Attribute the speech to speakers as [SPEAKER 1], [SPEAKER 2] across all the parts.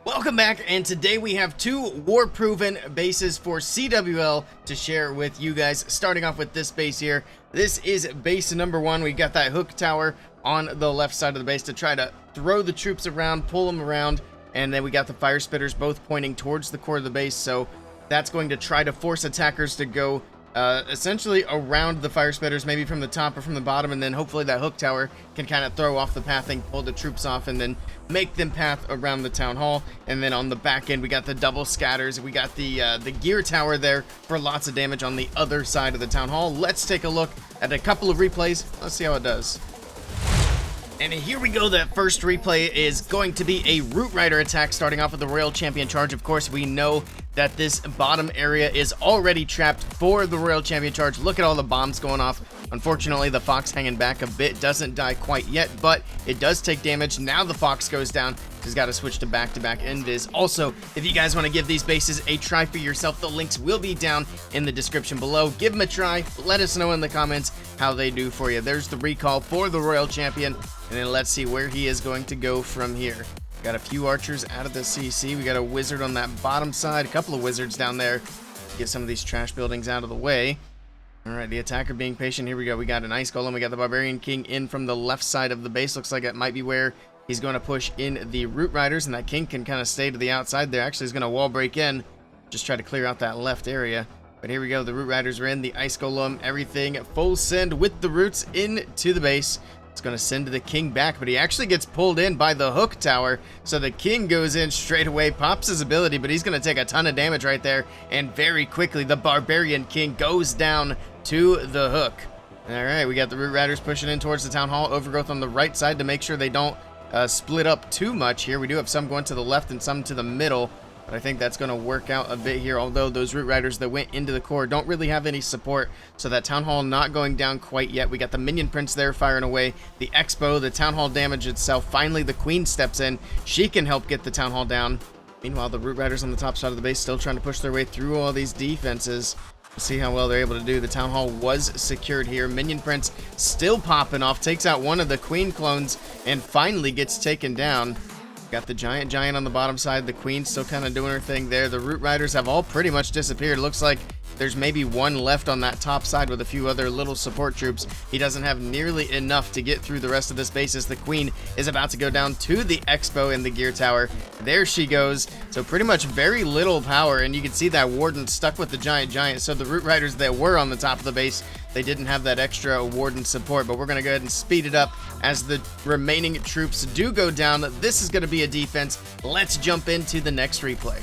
[SPEAKER 1] Welcome back, and today we have two war-proven bases for CWL to share with you guys. Starting off with this base here. This is base number 1. We got that hook tower on the left side of the base to try to throw the troops around, pull them around, and then we got the fire spitters both pointing towards the core of the base, so that's going to try to force attackers to go essentially around the fire spitters, maybe from the top or from the bottom, and then hopefully that hook tower can kind of throw off the pathing, pull the troops off, and then make them path around the town hall. And then on the back end, we got the double scatters. We got the gear tower there for lots of damage on the other side of the town hall. Let's take a look at a couple of replays. Let's see how it does. And here we go. That first replay is going to be a Root Rider attack, starting off with the Royal Champion charge. Of course, we know that this bottom area is already trapped for the Royal Champion charge. Look at all the bombs going off. Unfortunately, the Fox hanging back a bit, doesn't die quite yet, but it does take damage. Now the Fox goes down. He's got to switch to back-to-back invis. Also, if you guys want to give these bases a try for yourself, the links will be down in the description below. Give them a try. Let us know in the comments how they do for you. There's the recall for the Royal Champion, and then let's see where he is going to go from here. Got a few archers out of the CC. We got a wizard on that bottom side, a couple of wizards down there. Get some of these trash buildings out of the way. All right, the attacker being patient. Here we go. We got an ice golem. We got the barbarian king in from the left side of the base. Looks like it might be where he's going to push in the root riders, and that king can kind of stay to the outside there. Actually, he's going to wall break in, just try to clear out that left area. But here we go. The root riders are in. The ice golem, everything full send with the roots into the base. It's going to send the king back, but he actually gets pulled in by the hook tower. So the king goes in straight away, pops his ability, but he's going to take a ton of damage right there. And very quickly, the barbarian king goes down to the hook. All right, we got the root riders pushing in towards the town hall. Overgrowth on the right side to make sure they don't split up too much here. We do have some going to the left and some to the middle. But I think that's going to work out a bit here, although those root riders that went into the core don't really have any support, so that town hall not going down quite yet. We got the minion prince there firing away, the expo, the town hall damage itself. Finally, the queen steps in. She can help get the town hall down. Meanwhile, the root riders on the top side of the base still trying to push their way through all these defenses. We'll see how well they're able to do. The town hall was secured here. Minion prince still popping off, takes out one of the queen clones, and finally gets taken down. Got the giant on the bottom side. The queen still kind of doing her thing there. The root riders have all pretty much disappeared. Looks like there's maybe one left on that top side with a few other little support troops. He doesn't have nearly enough to get through the rest of this base as the queen is about to go down to the expo in the gear tower. There she goes. So pretty much very little power, and you can see that warden stuck with the giant. So the root riders that were on the top of the base, they didn't have that extra warden support, but we're going to go ahead and speed it up as the remaining troops do go down. This is going to be a defense. Let's jump into the next replay.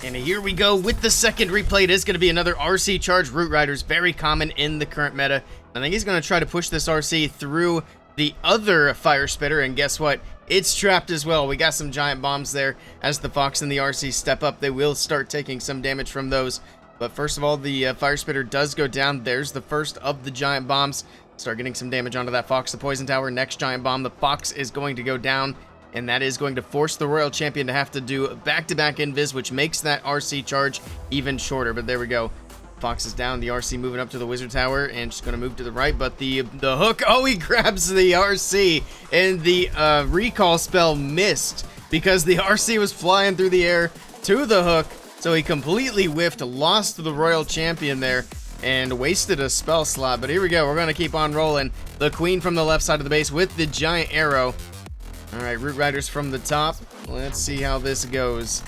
[SPEAKER 1] And here we go with the second replay. It is going to be another RC charge root riders, very common in the current meta. I think he's going to try to push this RC through the other fire spitter, and guess what? It's trapped as well. We got some giant bombs there. As the Fox and the RC step up, they will start taking some damage from those. But first of all, the fire spitter does go down. There's the first of the giant bombs. Start getting some damage onto that Fox. The poison tower, next giant bomb. The Fox is going to go down, and that is going to force the Royal Champion to have to do back-to-back invis, which makes that RC charge even shorter. But there we go. Fox is down. The RC moving up to the wizard tower, and just going to move to the right. But the hook, oh, he grabs the RC, and the recall spell missed because the RC was flying through the air to the hook. So he completely whiffed, lost the Royal Champion there, and wasted a spell slot. But here we go. We're going to keep on rolling. The queen from the left side of the base with the giant arrow. All right, root riders from the top. Let's see how this goes.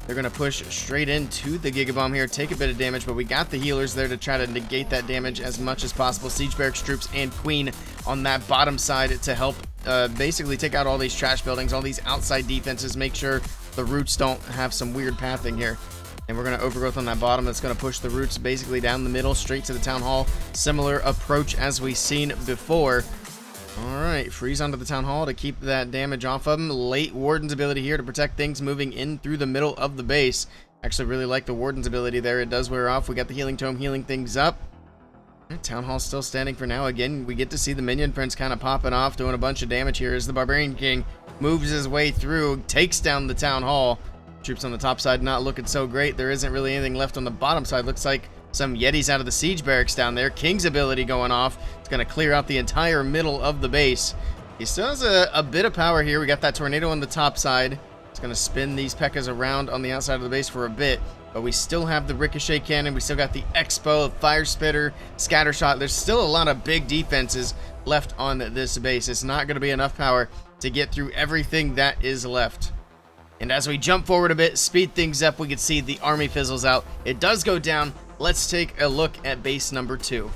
[SPEAKER 1] They're going to push straight into the Gigabomb here, take a bit of damage, but we got the healers there to try to negate that damage as much as possible. Siege Barracks troops and queen on that bottom side to help basically take out all these trash buildings, all these outside defenses, make sure the roots don't have some weird pathing here. And we're going to overgrowth on that bottom. That's going to push the roots basically down the middle, straight to the town hall. Similar approach as we've seen before. All right, freeze onto the town hall to keep that damage off of him. Late warden's ability here to protect things moving in through the middle of the base. Actually really like the warden's ability there. It does wear off. We got the healing tome healing things up. Town hall still standing for now. Again, we get to see the minion prince kind of popping off, doing a bunch of damage here as the barbarian king moves his way through, takes down the town hall. Troops on the top side not looking so great. There isn't really anything left on the bottom side. Looks like some Yetis out of the siege barracks down there. King's ability going off. It's going to clear out the entire middle of the base. He still has a bit of power here. We got that tornado on the top side. It's going to spin these P.E.K.K.A.s around on the outside of the base for a bit. But we still have the Ricochet Cannon. We still got the Expo, Fire Spitter, Scatter Shot. There's still a lot of big defenses left on this base. It's not going to be enough power to get through everything that is left. And as we jump forward a bit, speed things up, we can see the army fizzles out. It does go down. Let's take a look at base number 2.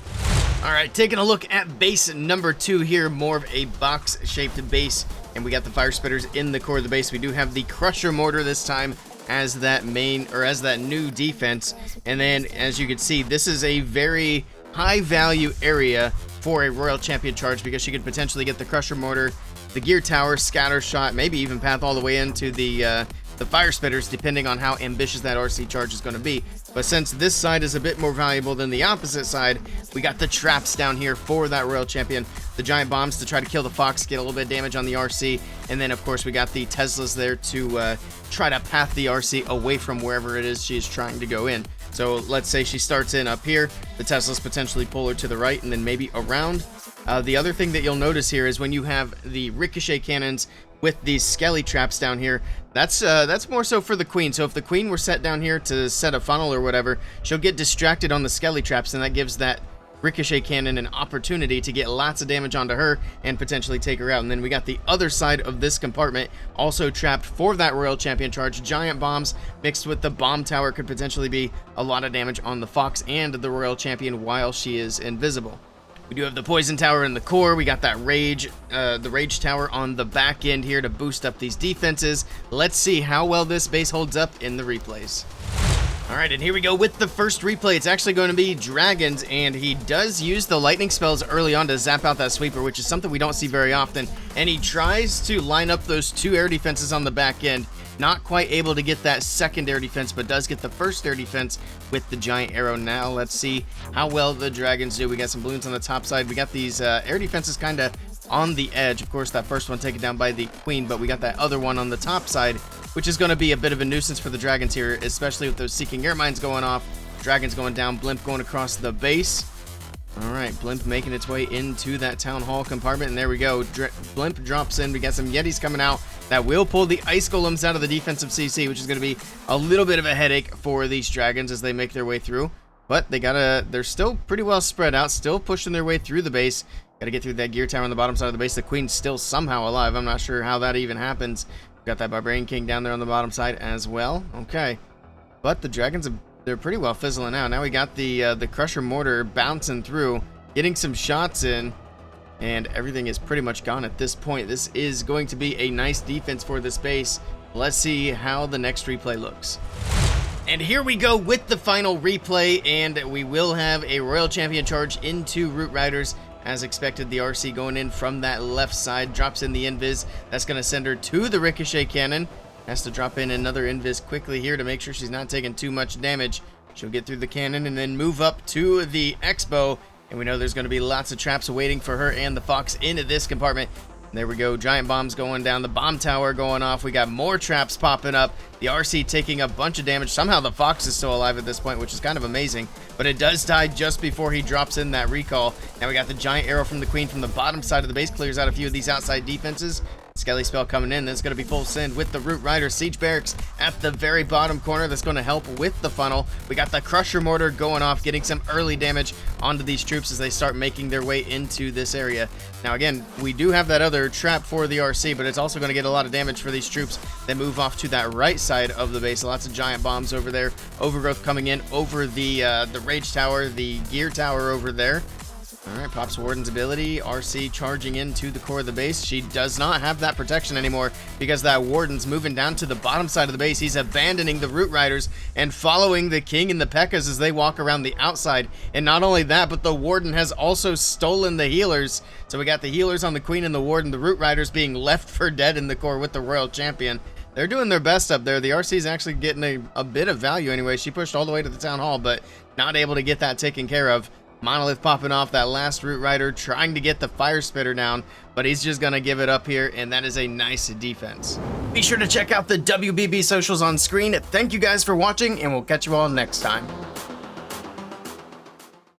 [SPEAKER 1] All right, taking a look at base number 2 here, more of a box-shaped base. And we got the Fire Spitters in the core of the base. We do have the Crusher Mortar this time as that main, or as that new defense. And then, as you can see, this is a very high value area for a Royal Champion charge because she could potentially get the Crusher Mortar, the Gear Tower, Scatter Shot, maybe even path all the way into the Fire Spitters, depending on how ambitious that RC charge is going to be. But since this side is a bit more valuable than the opposite side, we got the traps down here for that Royal Champion. The giant bombs to try to kill the Fox, get a little bit of damage on the RC, and then of course we got the Teslas there to try to path the RC away from wherever it is she's trying to go in. So let's say she starts in up here, the Teslas potentially pull her to the right and then maybe around. The other thing that you'll notice here is when you have the Ricochet cannons with these Skelly traps down here, that's more so for the Queen. So if the Queen were set down here to set a funnel or whatever, she'll get distracted on the Skelly traps, and that gives that Ricochet cannon an opportunity to get lots of damage onto her and potentially take her out. And then we got the other side of this compartment also trapped for that Royal Champion charge. Giant bombs mixed with the bomb tower could potentially be a lot of damage on the Fox and the Royal Champion while she is invisible. We do have the Poison Tower in the core. We got that the Rage Tower on the back end here to boost up these defenses. Let's see how well this base holds up in the replays. All right, and here we go with the first replay. It's actually going to be Dragons, and he does use the lightning spells early on to zap out that sweeper, which is something we don't see very often. And he tries to line up those 2 air defenses on the back end. Not quite able to get that second air defense, but does get the first air defense with the giant arrow. Now let's see how well the Dragons do. We got some balloons on the top side. We got these air defenses kind of on the edge. Of course, that first one taken down by the Queen, but we got that other one on the top side, which is going to be a bit of a nuisance for the Dragons here, especially with those Seeking Air Mines going off. Dragons going down, Blimp going across the base. All right, Blimp making its way into that Town Hall compartment, and there we go. Blimp drops in. We got some Yetis coming out that will pull the Ice Golems out of the defensive CC, which is going to be a little bit of a headache for these Dragons as they make their way through. But they're still pretty well spread out, still pushing their way through the base. Got to get through that Gear Tower on the bottom side of the base. The Queen's still somehow alive. I'm not sure how that even happens. Got that Barbarian King down there on the bottom side as well. Okay. But the Dragons, they're pretty well fizzling out. Now we got the Crusher Mortar bouncing through, getting some shots in, and everything is pretty much gone at this point. This is going to be a nice defense for this base. Let's see how the next replay looks. And here we go with the final replay, and we will have a Royal Champion charge into Root Riders. As expected, the RC going in from that left side, drops in the Invis. That's going to send her to the Ricochet Cannon. Has to drop in another Invis quickly here to make sure she's not taking too much damage. She'll get through the cannon and then move up to the Expo. And we know there's going to be lots of traps waiting for her and the Fox into this compartment. There we go, giant bombs going down, the bomb tower going off. We got more traps popping up. The RC taking a bunch of damage. Somehow the Fox is still alive at this point, which is kind of amazing. But it does die just before he drops in that recall. Now we got the giant arrow from the Queen from the bottom side of the base. Clears out a few of these outside defenses. Skelly spell coming in. That's going to be full send with the Root Rider Siege Barracks at the very bottom corner. That's going to help with the funnel. We got the Crusher Mortar going off, getting some early damage onto these troops as they start making their way into this area. Now again, we do have that other trap for the RC, but it's also going to get a lot of damage for these troops that move off to that right side of the base. Lots of giant bombs over there. Overgrowth coming in over the Rage Tower, the Gear Tower over there. Alright, pops Warden's ability. RC charging into the core of the base. She does not have that protection anymore because that Warden's moving down to the bottom side of the base. He's abandoning the Root Riders and following the King and the P.E.K.K.A.s as they walk around the outside. And not only that, but the Warden has also stolen the healers. So we got the healers on the Queen and the Warden. The Root Riders being left for dead in the core with the Royal Champion. They're doing their best up there. The RC's actually getting a bit of value anyway. She pushed all the way to the Town Hall, but not able to get that taken care of. Monolith popping off that last Root Rider, trying to get the Fire Spitter down, but he's just going to give it up here, and that is a nice defense. Be sure to check out the WBB socials on screen. Thank you guys for watching, and we'll catch you all next time.